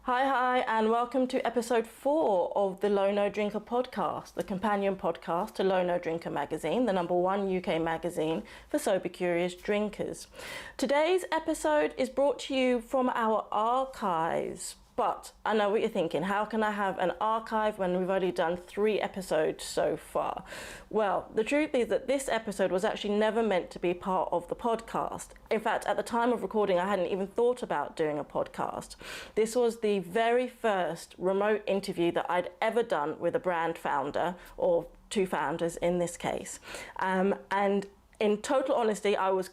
Hi, and welcome to episode 4 of the Low No Drinker podcast, the companion podcast to Low No Drinker magazine, the #1 UK magazine for sober curious drinkers. Today's episode is brought to you from our archives. But I know what you're thinking, how can I have an archive when we've only done 3 episodes so far? Well, the truth is that this episode was actually never meant to be part of the podcast. In fact, at the time of recording, I hadn't even thought about doing a podcast. This was the very first remote interview that I'd ever done with a brand founder, or 2 founders in this case. And in total honesty, I was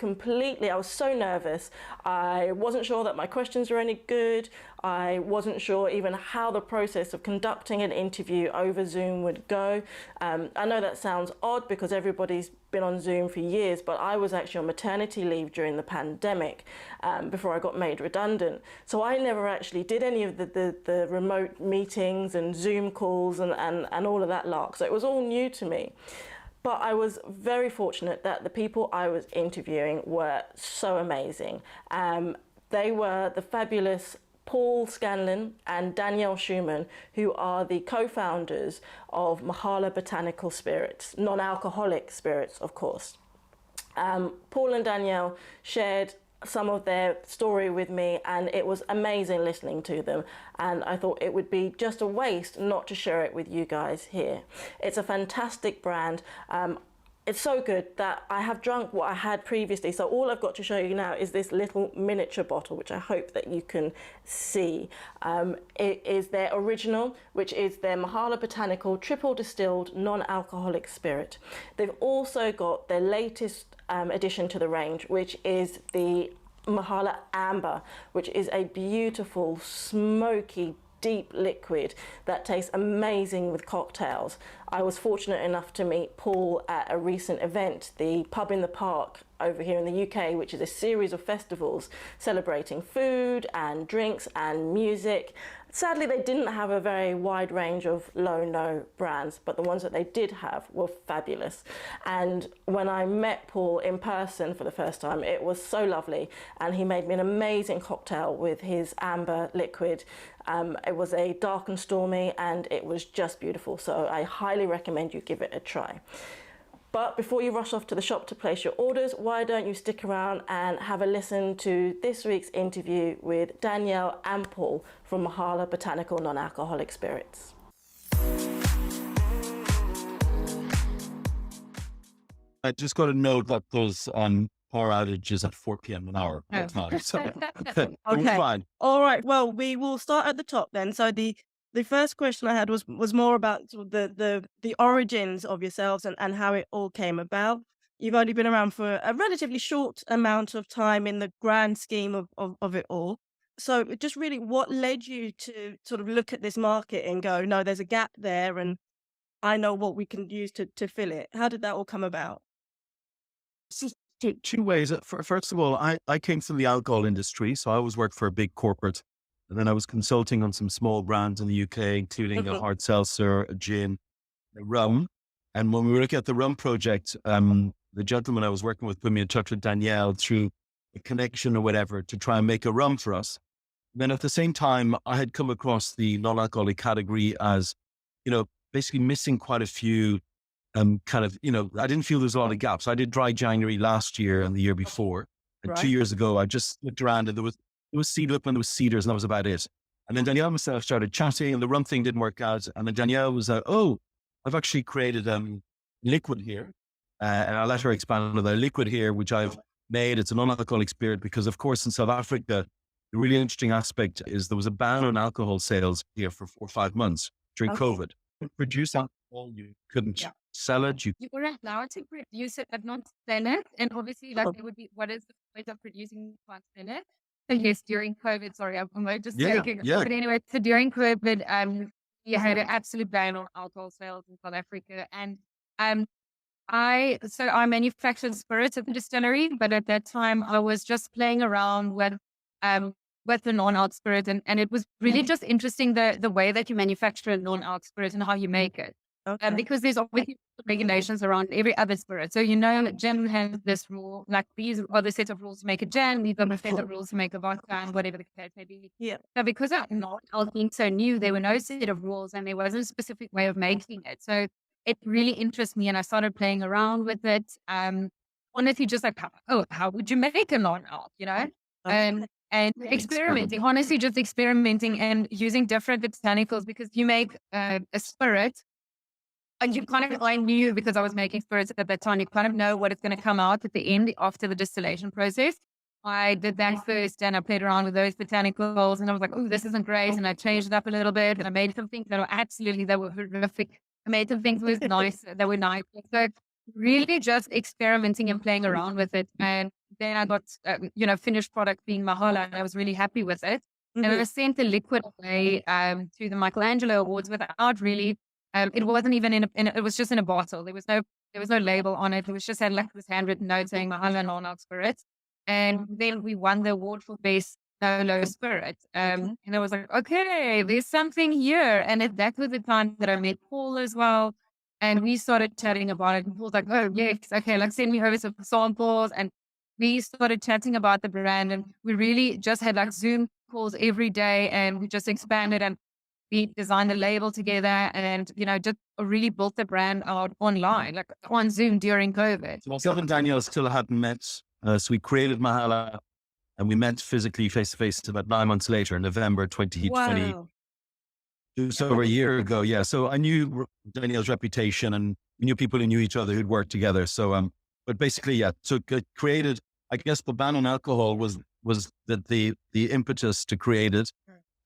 so nervous. I wasn't sure that my questions were any good. I wasn't sure even how the process of conducting an interview over Zoom would go. I know that sounds odd because everybody's been on Zoom for years, but I was actually on maternity leave during the pandemic before I got made redundant. So I never actually did any of the remote meetings and Zoom calls and all of that lark. So it was all new to me. But I was very fortunate that the people I was interviewing were so amazing. They were the fabulous Paul Scanlon and Danielle Schumann, who are the co-founders of Mahala Botanical Spirits, non-alcoholic spirits, of course. Paul and Danielle shared some of their story with me, and it was amazing listening to them, and I thought it would be just a waste not to share it with you guys here. It's a fantastic brand. It's so good that I have drunk what I had previously, so all I've got to show you now is this little miniature bottle, which I hope that you can see. It is their original, which is their Mahala Botanical Triple Distilled Non-Alcoholic Spirit. They've also got their latest addition to the range, which is the Mahala Amber, which is a beautiful, smoky, deep liquid that tastes amazing with cocktails. I was fortunate enough to meet Paul at a recent event, the Pub in the Park over here in the UK, which is a series of festivals celebrating food and drinks and music. Sadly, they didn't have a very wide range of low-no brands, but the ones that they did have were fabulous. And when I met Paul in person for the first time, it was so lovely, and he made me an amazing cocktail with his amber liquid. It was a dark and stormy, and it was just beautiful, so I highly recommend you give it a try. But before you rush off to the shop to place your orders, why don't you stick around and have a listen to this week's interview with Danielle and Paul from Mahala Botanical Non-Alcoholic Spirits. I just got a note that those power outages at 4 p.m. an hour. So Okay. fine. All right. Well, we will start at the top then. So the first question I had was more about sort of the origins of yourselves and how it all came about. You've only been around for a relatively short amount of time in the grand scheme of it all. So just really what led you to sort of look at this market and go, no, there's a gap there and I know what we can use to fill it. How did that all come about? This is two ways. First of all, I came from the alcohol industry, so I always worked for a big corporate. And then I was consulting on some small brands in the UK, including a hard seltzer, a gin, a rum. And when we were looking at the rum project, the gentleman I was working with put me in touch with Danielle through a connection or whatever to try and make a rum for us. Then at the same time, I had come across the non-alcoholic category as, basically missing quite a few I didn't feel there's a lot of gaps. I did Dry January last year and the year before. And Right. 2 years ago, I just looked around and there was Cedar and there was Cedars and that was about it. And then Danielle and myself started chatting and the rum thing didn't work out. And then Danielle was like, I've actually created liquid here. And I let her expand on the liquid here, which I've made. It's a non-alcoholic spirit because, of course, in South Africa, the really interesting aspect is there was a ban on alcohol sales here for 4 or 5 months during Okay. COVID. You couldn't produce alcohol, you couldn't sell it. You were allowed to produce it, but not sell it. And obviously, like, it would be, what is the point of producing can't sell it? So yes, during COVID, sorry, I'm just joking. Yeah. But anyway, so during COVID, you had an absolute ban on alcohol sales in South Africa. And I manufactured spirits at the distillery, but at that time I was just playing around with the non-alc spirit. And it was really just interesting the way that you manufacture a non-alc spirit and how you make it. Okay. because there's obviously regulations around every other spirit. So, gin has this rule, like these are the set of rules to make a gin, these are the set of rules to make a vodka, and whatever the case may be. Yeah. So because I'm not being so new, there were no set of rules and there wasn't a specific way of making it. So it really interests me and I started playing around with it. Honestly, just like, how would you make a non-alc, Okay. And experimenting, honestly, just experimenting and using different botanicals because you make a spirit and you kind of, I knew because I was making spirits at that time, you kind of know what is going to come out at the end after the distillation process. I did that first and I played around with those botanicals and I was like, oh, this isn't great. And I changed it up a little bit and I made some things that were horrific. I made some things that were nice. So really just experimenting and playing around with it. And then I got, finished product being Mahala and I was really happy with it. And I sent the liquid away to the Michelangelo Awards without really, it wasn't even it was just in a bottle. There was no label on it. It was just had like this handwritten note saying Mahala Non-Alcoholic Spirits. And then we won the award for best solo spirit. And I was like, okay, there's something here. And that was the time that I met Paul as well. And we started chatting about it. And Paul was like, oh, yes, okay, like send me over some samples. And we started chatting about the brand. And we really just had like Zoom calls every day. And we just expanded and we designed the label together and, just really built the brand out online, like on Zoom during COVID. Myself and Danielle still hadn't met. So we created Mahala and we met physically face to face about 9 months later, November 2020. Wow. Just over a year ago. Yeah. So I knew Danielle's reputation and we knew people who knew each other who'd worked together. So, but basically, yeah. So it created, I guess the ban on alcohol was the impetus to create it.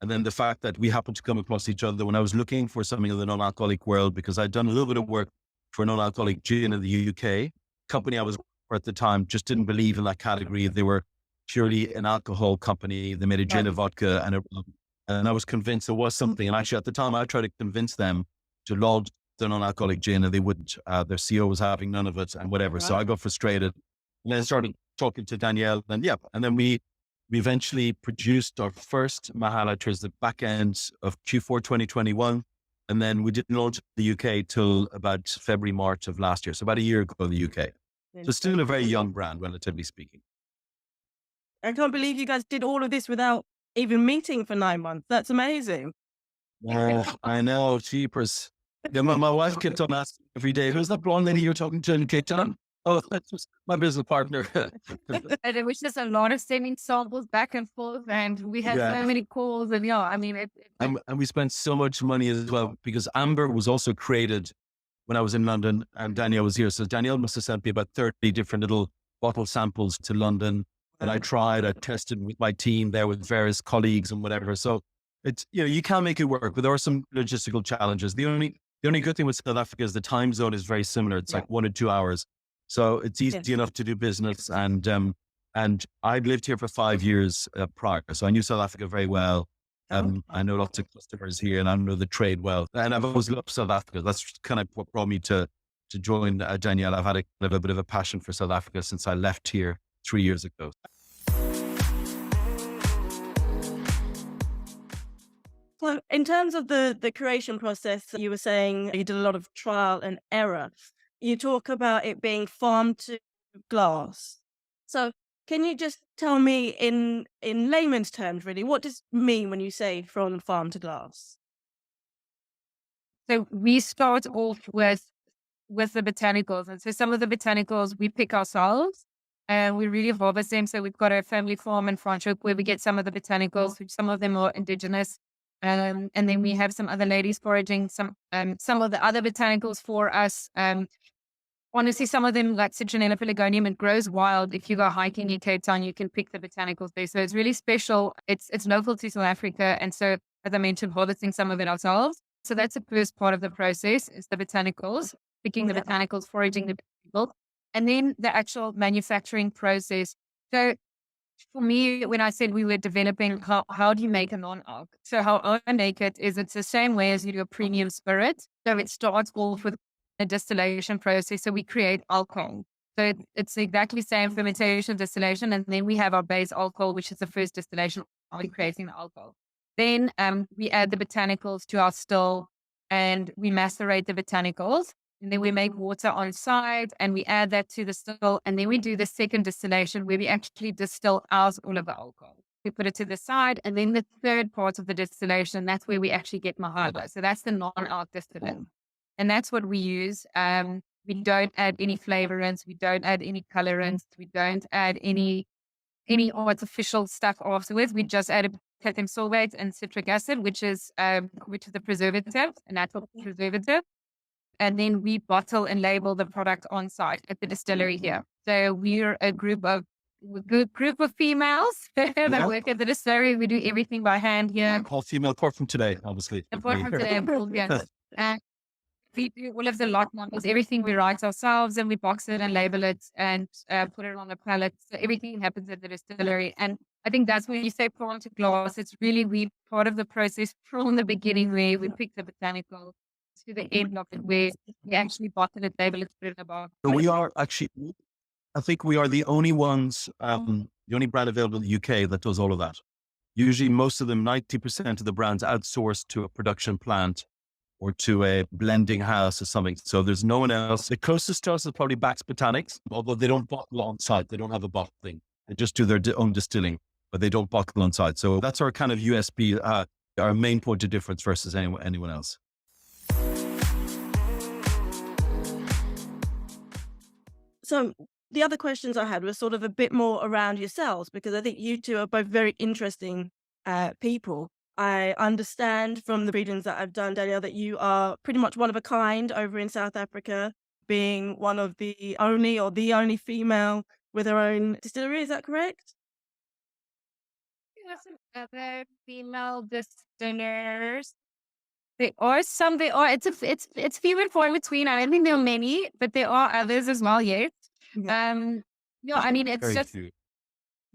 And then the fact that we happened to come across each other when I was looking for something in the non-alcoholic world, because I'd done a little bit of work for non-alcoholic gin in the UK. Company I was for at the time just didn't believe in that category. They were purely an alcohol company. They made a gin, a vodka, and a rum. And I was convinced there was something. And actually, at the time, I tried to convince them to launch the non-alcoholic gin, and they wouldn't. Their CEO was having none of it, and whatever. Right. So I got frustrated, and then I started talking to Danielle, and and then we eventually produced our first Mahala towards the back end of Q4 2021. And then we didn't launch the UK till about February, March of last year. So about a year ago in the UK. So still a very young brand, relatively speaking. I can't believe you guys did all of this without even meeting for 9 months. That's amazing. I know, cheapers. Yeah, my wife kept on asking every day, who's that blonde lady you're talking to in Cape Town? Oh, that's just my business partner. And it was just a lot of sending samples back and forth, and we had so many calls. And and we spent so much money as well because Amber was also created when I was in London, and Danielle was here. So Danielle must have sent me about 30 different little bottle samples to London that I tested with my team there with various colleagues and whatever. So it's you can make it work, but there are some logistical challenges. The only good thing with South Africa is the time zone is very similar. It's like 1 or 2 hours. So it's easy enough to do business. And I'd lived here for 5 years prior. So I knew South Africa very well. I know lots of customers here and I know the trade well. And I've always loved South Africa. That's kind of what brought me to join Danielle. I've had a bit of a passion for South Africa since I left here 3 years ago. So in terms of the creation process, you were saying you did a lot of trial and error. You talk about it being farm to glass. So can you just tell me in layman's terms, really, what does it mean when you say from farm to glass? So we start off with the botanicals. And so some of the botanicals we pick ourselves and we really harvest them. So we've got a family farm in Franschhoek where we get some of the botanicals, which some of them are indigenous. And then we have some other ladies foraging some of the other botanicals for us. Honestly, some of them, like Citronella pelargonium, it grows wild. If you go hiking in Cape Town, you can pick the botanicals there. So it's really special. It's local to South Africa. And so, as I mentioned, harvesting some of it ourselves. So that's the first part of the process is the botanicals, picking the botanicals, foraging the botanicals, and then the actual manufacturing process. So for me, when I said we were developing, how do you make a non-alc? So how I make it is it's the same way as you do a premium spirit. So it starts off with a distillation process. So we create alcohol. So it's exactly the same fermentation, distillation, and then we have our base alcohol, which is the first distillation, creating the alcohol. Then we add the botanicals to our still. and we macerate the botanicals. And then we make water on site and we add that to the still. And then we do the second distillation where we actually distill out all of the alcohol. We put it to the side. And then the third part of the distillation, that's where we actually get Mahala. So that's the non-alc distillate. And that's what we use. We don't add any flavorants. We don't add any colorants. We don't add any artificial stuff afterwards. We just add potassium sorbate and citric acid, which is the preservative, a natural preservative. And then we bottle and label the product on site at the distillery here. So we're a group of females that work at the distillery. We do everything by hand here. All female, apart from today, obviously. Apart from today, and we do all of the lot numbers. Everything we write ourselves, and we box it and label it and put it on the pallet. So everything happens at the distillery. And I think that's when you say pour into glass. It's really we part of the process from the beginning where we pick the botanical to the end of it, where we actually bottle it, label it, put it in a box. So we are actually, I think we are the only ones, the only brand available in the UK that does all of that. Usually most of them, 90% of the brands outsource to a production plant or to a blending house or something. So there's no one else. The closest to us is probably Bax Botanics, although they don't bottle on site. They don't have a bottling. They just do their own distilling, but they don't bottle on site. So that's our kind of USP, our main point of difference versus anyone else. So the other questions I had were sort of a bit more around yourselves, because I think you two are both very interesting people. I understand from the readings that I've done, Danielle, that you are pretty much one of a kind over in South Africa, being one of the only female with her own distillery. Is that correct? Yes, other female distillers. It's few and far in between. I don't think there are many, but there are others as well. Yes. I mean, it's Very just few.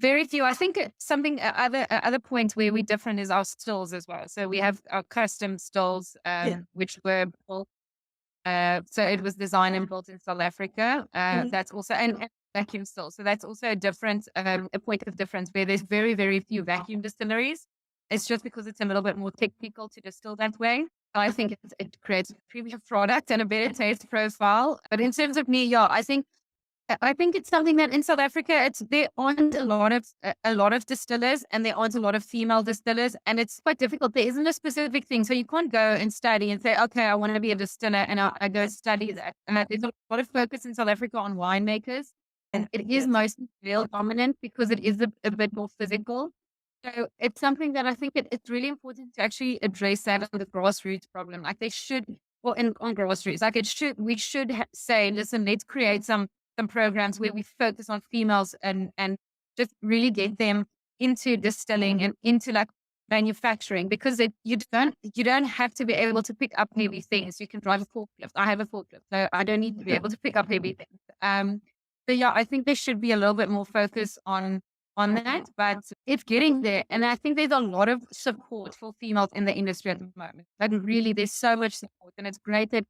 very few. I think something other points where we're different is our stills as well. So we have our custom stills, which were built. So it was designed and built in South Africa. That's also and vacuum stills. So that's also a different a point of difference where there's very, very few vacuum distilleries. It's just because it's a little bit more technical to distill that way. I think it creates a premium product and a better taste profile. But in terms of me, I think it's something that in South Africa, there aren't a lot of distillers and there aren't a lot of female distillers, and it's quite difficult. There isn't a specific thing, so you can't go and study and say, okay, I want to be a distiller, and I go study that. And there's a lot of focus in South Africa on winemakers, and it is mostly male dominant because it is a bit more physical. So it's something that I think it's really important to actually address that on the grassroots problem. Like on grassroots, like we should say, listen, let's create some programs where we focus on females and just really get them into distilling and into like manufacturing, because you don't have to be able to pick up heavy things. You can drive a forklift. I have a forklift, so I don't need to be able to pick up heavy things. So I think there should be a little bit more focus on that, but it's getting there. And I think there's a lot of support for females in the industry at the moment. Like really, there's so much support, and it's great that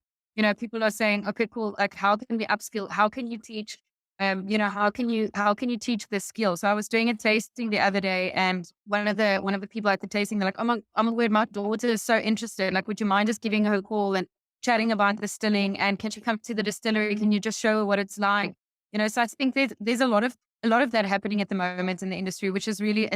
people are saying, okay, cool. Like, how can we upskill? How can you teach? How can you teach this skill? So I was doing a tasting the other day, and one of the people at the tasting, they're like, oh my word, my daughter is so interested. Like, would you mind just giving her a call and chatting about distilling? And can she come to the distillery? Can you just show her what it's like? So I think there's a lot of that happening at the moment in the industry, which is really,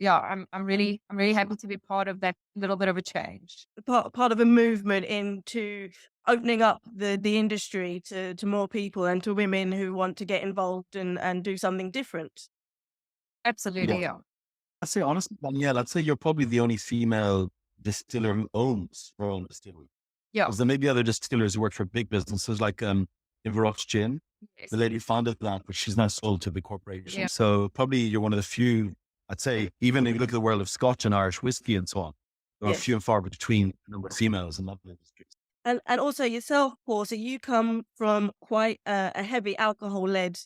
I'm really happy to be part of that little bit of a change. Part of a movement into opening up the industry to more people and to women who want to get involved and do something different. Absolutely, yeah. I'd say honestly, Danielle, I'd say you're probably the only female distiller who owns her own distillery. Yeah. Because there may be other distillers who work for big businesses like Inverroch Gin. Yes. The lady founded that, but she's now sold to a big corporation. Yeah. So probably you're one of the few, I'd say, even if you look at the world of Scotch and Irish whiskey and so on, there are few and far between the number of females in that industry. And also yourself, Paul, so you come from quite a heavy alcohol-led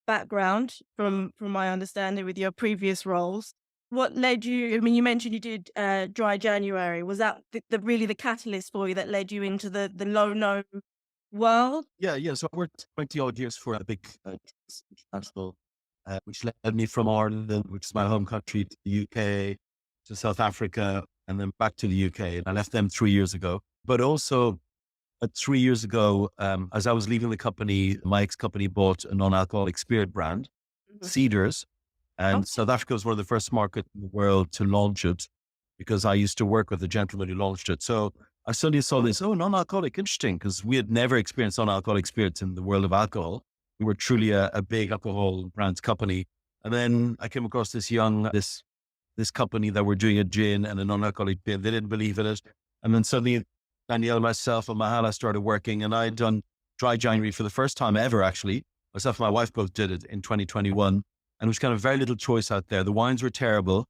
background from my understanding with your previous roles. What led you, I mean, you mentioned you did Dry January. Was that really the catalyst for you that led you into the low-no world? Yeah. So I worked 20 odd years for a big international, which led me from Ireland, which is my home country, to the UK, to South Africa, and then back to the UK. And I left them 3 years ago. But also 3 years ago, as I was leaving the company, my ex-company bought a non-alcoholic spirit brand, Mhm. Cedars. And Okay. South Africa was one of the first markets in the world to launch it because I used to work with the gentleman who launched it. So I suddenly saw this, non-alcoholic, interesting, because we had never experienced non-alcoholic spirits in the world of alcohol. We were truly a big alcohol brands company. And then I came across this company that were doing a gin and a non-alcoholic beer. They didn't believe in it. And then suddenly Danielle, myself, and Mahala started working, and I had done dry January for the first time ever, actually. Myself and my wife both did it in 2021. And it was kind of very little choice out there. The wines were terrible.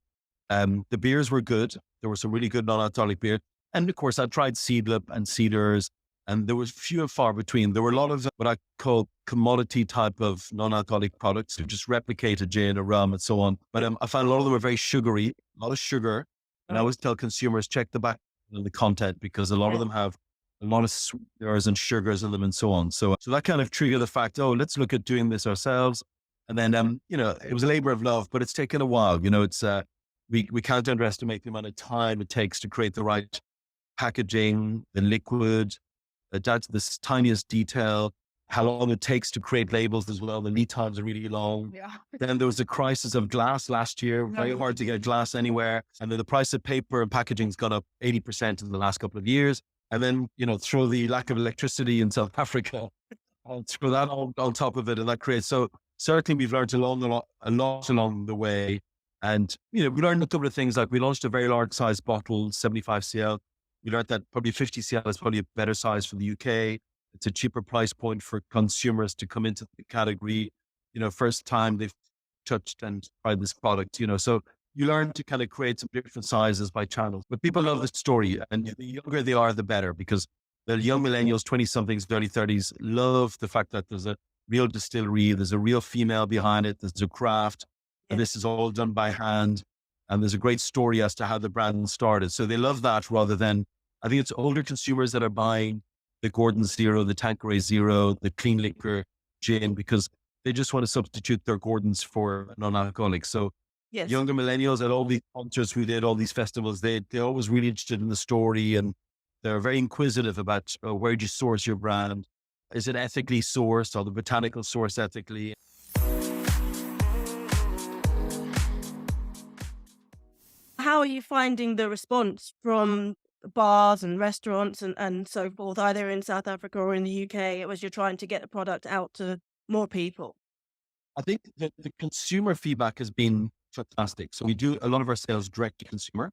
The beers were good. There were some really good non-alcoholic beer. And of course, I tried Seedlip and Cedars, and there was few and far between. There were a lot of what I call commodity type of non-alcoholic products to just replicate a gin, a rum, and so on. But I found a lot of them were very sugary, a lot of sugar. And I always tell consumers, check the back of the content, because a lot of them have a lot of sweeteners and sugars in them and so on. So that kind of triggered the fact, let's look at doing this ourselves. And then, it was a labor of love, but it's taken a while. It's, we can't underestimate the amount of time it takes to create the right packaging, the liquid, down to this tiniest detail, how long it takes to create labels as well. The lead times are really long. Yeah. Then there was a crisis of glass last year, very hard to get glass anywhere. And then the price of paper and packaging's gone up 80% in the last couple of years. And then, throw the lack of electricity in South Africa, and throw that on top of it. And that creates, so certainly we've learned a lot along the way. And, we learned a couple of things, like we launched a very large size bottle, 75 cl. We learned that probably 50 cl is probably a better size for the UK. It's a cheaper price point for consumers to come into the category. First time they've touched and tried this product, so you learn to kind of create some different sizes by channels. But people love the story, and the younger they are, the better, because the young millennials, 20 somethings, early 30s, love the fact that there's a real distillery, there's a real female behind it, there's a craft, and this is all done by hand. And there's a great story as to how the brand started. So they love that, rather than, I think it's older consumers that are buying the Gordon Zero, the Tanqueray Zero, the clean liquor gin, because they just want to substitute their Gordons for non-alcoholic. So Yes. younger millennials at all these concerts who did all these festivals, they're always really interested in the story, and they're very inquisitive about where do you source your brand? Is it ethically sourced, or the botanical source ethically? How are you finding the response from bars and restaurants and so forth, either in South Africa or in the UK, as you're trying to get the product out to more people? I think that the consumer feedback has been fantastic. So we do a lot of our sales direct to consumer.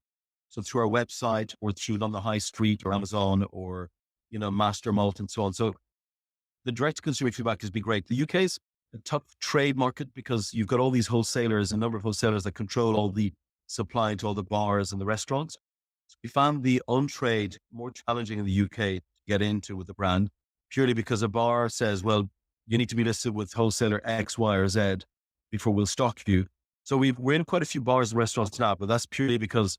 So through our website, or through on the high street, or Amazon, or, Master Malt and so on. So the direct to consumer feedback has been great. The UK is a tough trade market, because you've got all these wholesalers, a number of wholesalers that control all the supply to all the bars and the restaurants. So we found the on-trade more challenging in the UK to get into with the brand, purely because a bar says, well, you need to be listed with wholesaler X, Y, or Z before we'll stock you. So we're in quite a few bars and restaurants now, but that's purely because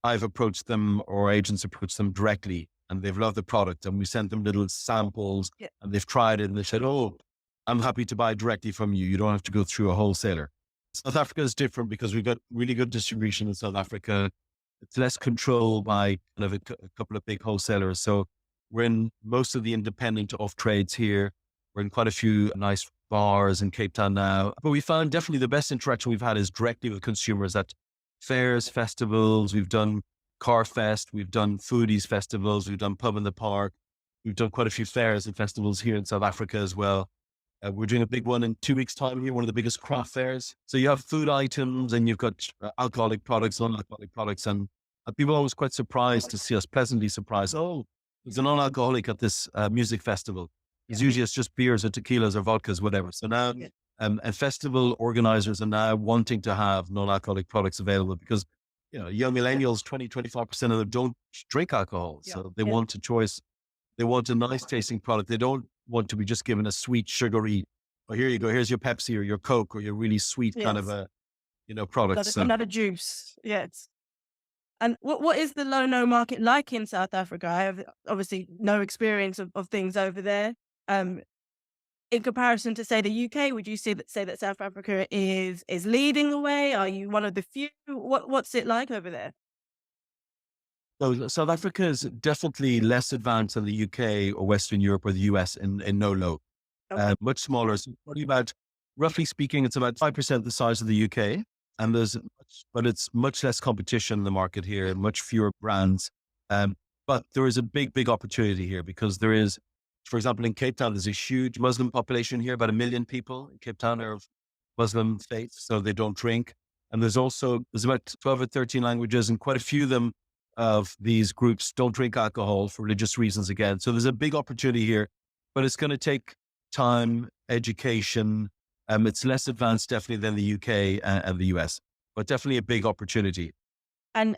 I've approached them, or agents approached them directly, and they've loved the product, and we sent them little samples, and they've tried it, and they said, I'm happy to buy directly from you. You don't have to go through a wholesaler. South Africa is different, because we've got really good distribution in South Africa. It's less controlled by kind of a couple of big wholesalers. So we're in most of the independent off trades here. We're in quite a few nice bars in Cape Town now. But we found definitely the best interaction we've had is directly with consumers at fairs, festivals. We've done Car Fest, we've done foodies festivals, we've done Pub in the Park. We've done quite a few fairs and festivals here in South Africa as well. We're doing a big one in 2 weeks' time here, one of the biggest craft fairs. So you have food items, and you've got alcoholic products, non-alcoholic products. And people are always quite surprised to see us, pleasantly surprised. There's a non-alcoholic at this music festival. It's usually it's just beers or tequilas or vodkas, whatever. So now, and festival organizers are now wanting to have non-alcoholic products available, because, young millennials, 25% of them don't drink alcohol. So they want a choice. They want a nice tasting product. They don't want to be just given a sweet, sugary, here you go, here's your Pepsi or your Coke or your really sweet kind of a, product. Another juice. Yes. And what is the low-no market like in South Africa? I have obviously no experience of things over there. In comparison to, say, the UK, would you say that South Africa is leading the way? Are you one of the few? What's it like over there? So South Africa is definitely less advanced than the UK or Western Europe or the US in no-low. Okay. Much smaller. So probably about, roughly speaking, it's about 5% the size of the UK. And but it's much less competition in the market here, much fewer brands. But there is a big opportunity here because there is, for example, in Cape Town, there's a huge Muslim population here. About 1 million people in Cape Town are of Muslim faith, so they don't drink. And there's about 12 or 13 languages, and quite a few of them of these groups don't drink alcohol for religious reasons again. So there's a big opportunity here, but it's going to take time, education. It's less advanced definitely than the UK and the US, but definitely a big opportunity. And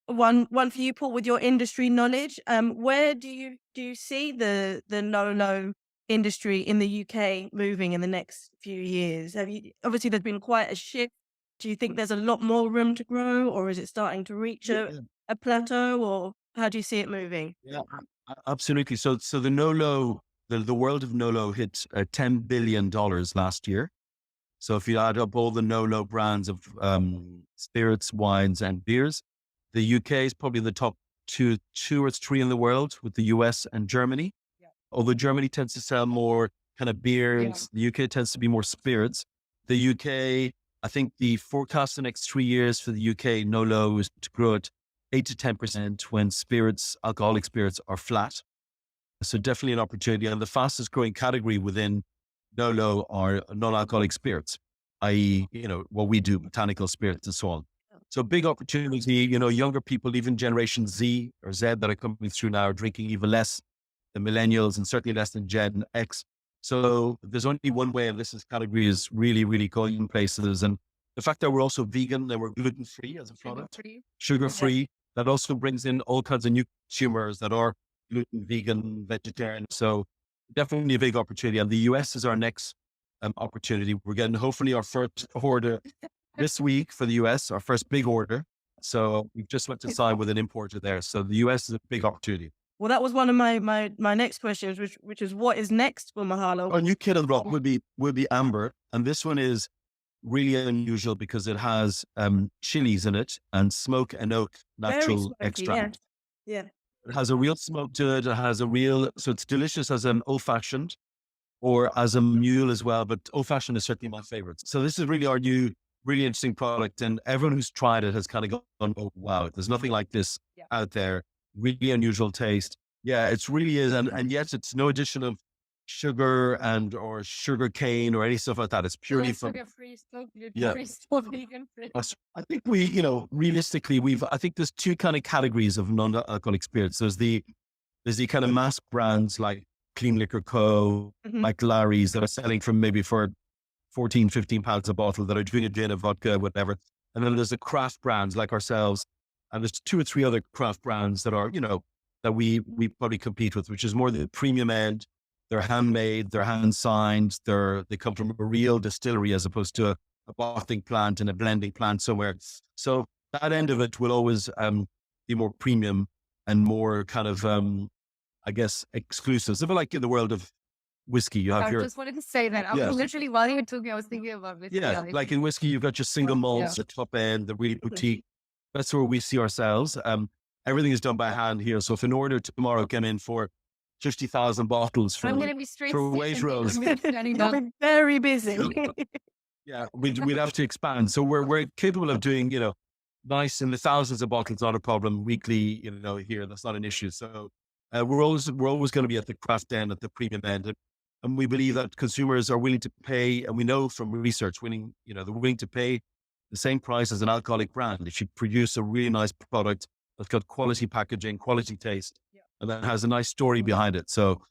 one for you, Paul, with your industry knowledge, where do you see the no industry in the UK moving in the next few years? Obviously there's been quite a shift. Do you think there's a lot more room to grow, or is it starting to reach a plateau, or how do you see it moving? Yeah, absolutely. So the no-low, the world of no-low hit $10 billion last year. So if you add up all the no-low brands of spirits, wines, and beers, the UK is probably the top two or three in the world, with the US and Germany. Yeah. Although Germany tends to sell more kind of beers, the UK tends to be more spirits. The UK, I think the forecast the next 3 years for the UK no-low is to grow at 8 to 10% when alcoholic spirits are flat. So definitely an opportunity. And the fastest growing category within no-low are non-alcoholic spirits, i.e., what we do, botanical spirits and so on. So big opportunity, younger people, even Generation Z or Z that are coming through now, are drinking even less than millennials and certainly less than Gen X. So there's only one way, and this category is really, really going places. And the fact that we're also vegan and we're gluten-free as a product, sugar-free, that also brings in all kinds of new consumers that are gluten, vegan, vegetarian. So definitely a big opportunity. And the US is our next opportunity. We're getting hopefully our first order this week for the US, our first big order. So we've just went to sign with an importer there. So the US is a big opportunity. Well, that was one of my next questions, which is what is next for Mahala? Our new kid on the block would be Amber. And this one is really unusual because it has chilies in it and smoke and oak natural extract. Yeah. It has a real smoke to it. It has so it's delicious as an old fashioned or as a mule as well. But old fashioned is certainly my favorite. So this is really our new, really interesting product. And everyone who's tried it has kind of gone, oh, wow, there's nothing like this out there. Really unusual taste. Yeah, it really is. And yet it's no addition of sugar or sugar cane or any stuff like that. It's purely from sugar-free, so gluten-free, so vegan-free. I think realistically, I think there's two kind of categories of non-alcoholic spirits. There's the kind of mass brands like Clean Liquor Co., like Larry's, that are selling from maybe for 14, 15 pounds a bottle, that are doing a gin, a vodka, whatever. And then there's the craft brands like ourselves. And there's 2 or 3 other craft brands that are, that we probably compete with, which is more the premium end. They're handmade, they're hand signed, they come from a real distillery as opposed to a bottling plant and a blending plant somewhere. So that end of it will always be more premium and more kind of, I guess, exclusive. So like in the world of whiskey, you have I just wanted to say that. I was literally, while you were talking, I was thinking about whiskey. Yeah, like in whiskey, you've got your single malts, the top end, the really boutique. That's where we see ourselves. Everything is done by hand here. So if an order tomorrow came in for 50,000 bottles for Waitrose, I'll be very busy. Yeah, we'd have to expand. So we're capable of doing, nice in the thousands of bottles, not a problem. Weekly, here, that's not an issue. So we're always going to be at the craft end, at the premium end. And we believe that consumers are willing to pay, and we know from research, they're willing to pay the same price as an alcoholic brand if you produce a really nice product that's got quality packaging, quality taste, and that has a nice story behind it. So,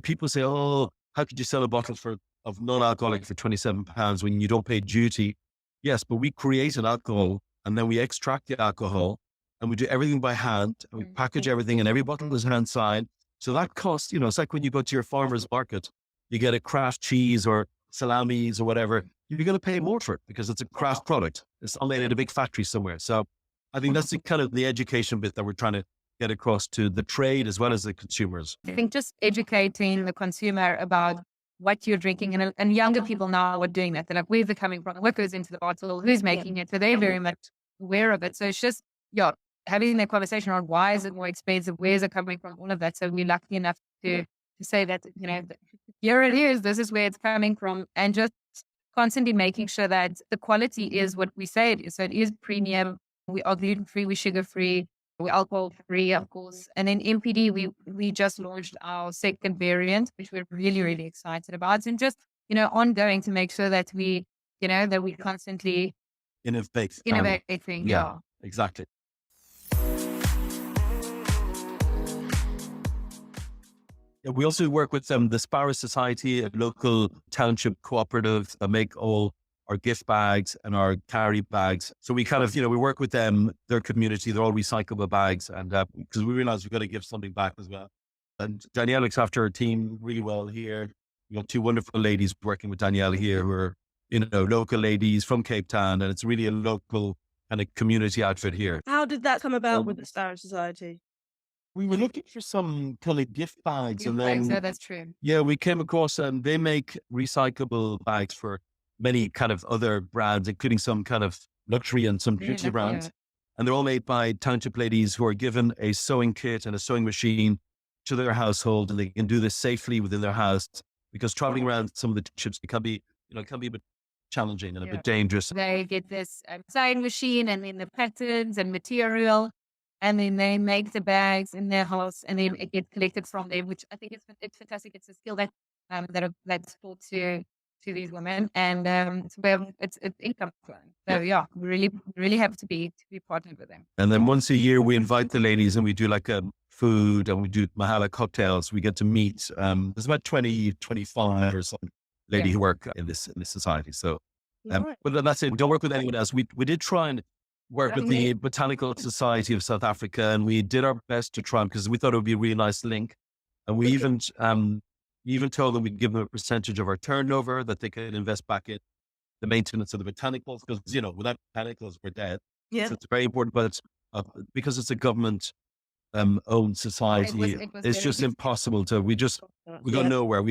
people say, oh, how could you sell a bottle of non-alcoholic for £27 when you don't pay duty? Yes, but we create an alcohol and then we extract the alcohol and we do everything by hand and we package everything and every bottle is hand signed. So that costs, it's like when you go to your farmer's market, you get a craft cheese or salamis or whatever, you're going to pay more for it because it's a craft product. It's not made in a big factory somewhere. So I think that's the kind of the education bit that we're trying to get across to the trade as well as the consumers. I think just educating the consumer about what you're drinking, and younger people now are doing that. They're like, where's it coming from? What goes into the bottle? Who's making it? So they're very much aware of it. So it's just, having that conversation on why is it more expensive, where is it coming from, all of that. So we're lucky enough to say that, here it is, this is where it's coming from, and just constantly making sure that the quality is what we say it is. So it is premium. We are gluten-free, we're sugar-free, we're alcohol-free, of course. And then MPD, we just launched our second variant, which we're really, really excited about. And just, ongoing to make sure that we constantly innovating. Yeah, exactly. Yeah, we also work with the Sparrow Society, a local township cooperative that make all our gift bags and our carry bags. So we kind of, we work with them, their community, they're all recyclable bags. And because we realize we've got to give something back as well. And Danielle looks after her team really well here. We've got two wonderful ladies working with Danielle here who are, local ladies from Cape Town. And it's really a local kind of community outfit here. How did that come about with the Sparrow Society? We were looking for some kind of gift bags. And then, so that's true. Yeah, we came across them. They make recyclable bags for many kind of other brands, including some kind of luxury and some beauty brands. Yeah. And they're all made by township ladies who are given a sewing kit and a sewing machine to their household, and they can do this safely within their house, because traveling around some of the ships, it can be a bit challenging and a bit dangerous. They get this sewing machine and then the patterns and material, and then they make the bags in their house, and then it gets collected from them, which I think it's fantastic. It's a skill that's taught to these women, and it's income for them. So yeah, we really have to be partnered with them. And then once a year we invite the ladies and we do like a food, and we do Mahala cocktails. We get to meet. There's about 20, 25 or something lady who work in this society. So, but that's it. We don't work with anyone else. We did try and work with the Botanical Society of South Africa, and we did our best to try, because we thought it would be a really nice link. And we even told them we'd give them a percentage of our turnover that they could invest back in the maintenance of the botanicals, because, without botanicals, we're dead. Yeah. So it's very important, but it's because it's a government owned society, it's just impossible to, we got nowhere.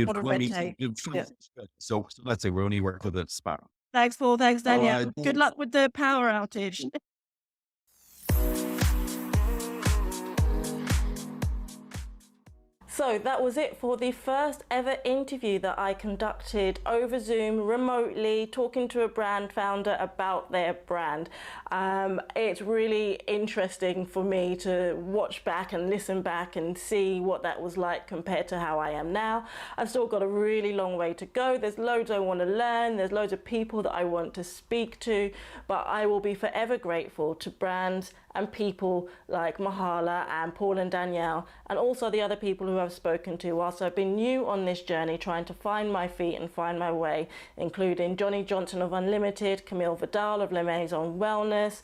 So let's say we're only working with a Sparrow. Thanks, Paul. Thanks, Danielle. Good luck with the power outage. So that was it for the first ever interview that I conducted over Zoom remotely, talking to a brand founder about their brand. It's really interesting for me to watch back and listen back and see what that was like compared to how I am now. I've still got a really long way to go. There's loads I want to learn. There's loads of people that I want to speak to, but I will be forever grateful to brands and people like Mahala and Paul and Danielle, and also the other people who I've spoken to whilst I've been new on this journey, trying to find my feet and find my way, including Johnny Johnson of Unlimited, Camille Vidal of La Maison Wellness,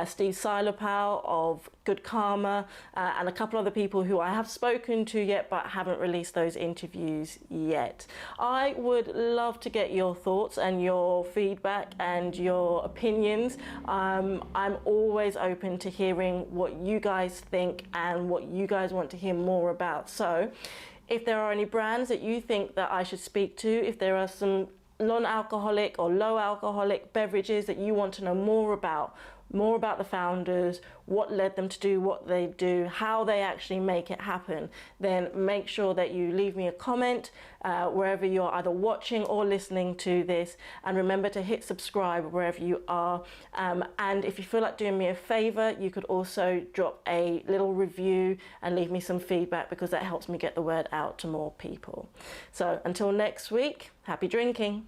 Steve Silopau of Good Karma, and a couple other people who I have spoken to yet but haven't released those interviews yet. I would love to get your thoughts and your feedback and your opinions. I'm always open to hearing what you guys think and what you guys want to hear more about. So if there are any brands that you think that I should speak to, if there are some non-alcoholic or low alcoholic beverages that you want to know more about the founders, what led them to do what they do, how they actually make it happen, then make sure that you leave me a comment wherever you're either watching or listening to this, and remember to hit subscribe wherever you are. And if you feel like doing me a favor, you could also drop a little review and leave me some feedback, because that helps me get the word out to more people. So until next week, happy drinking.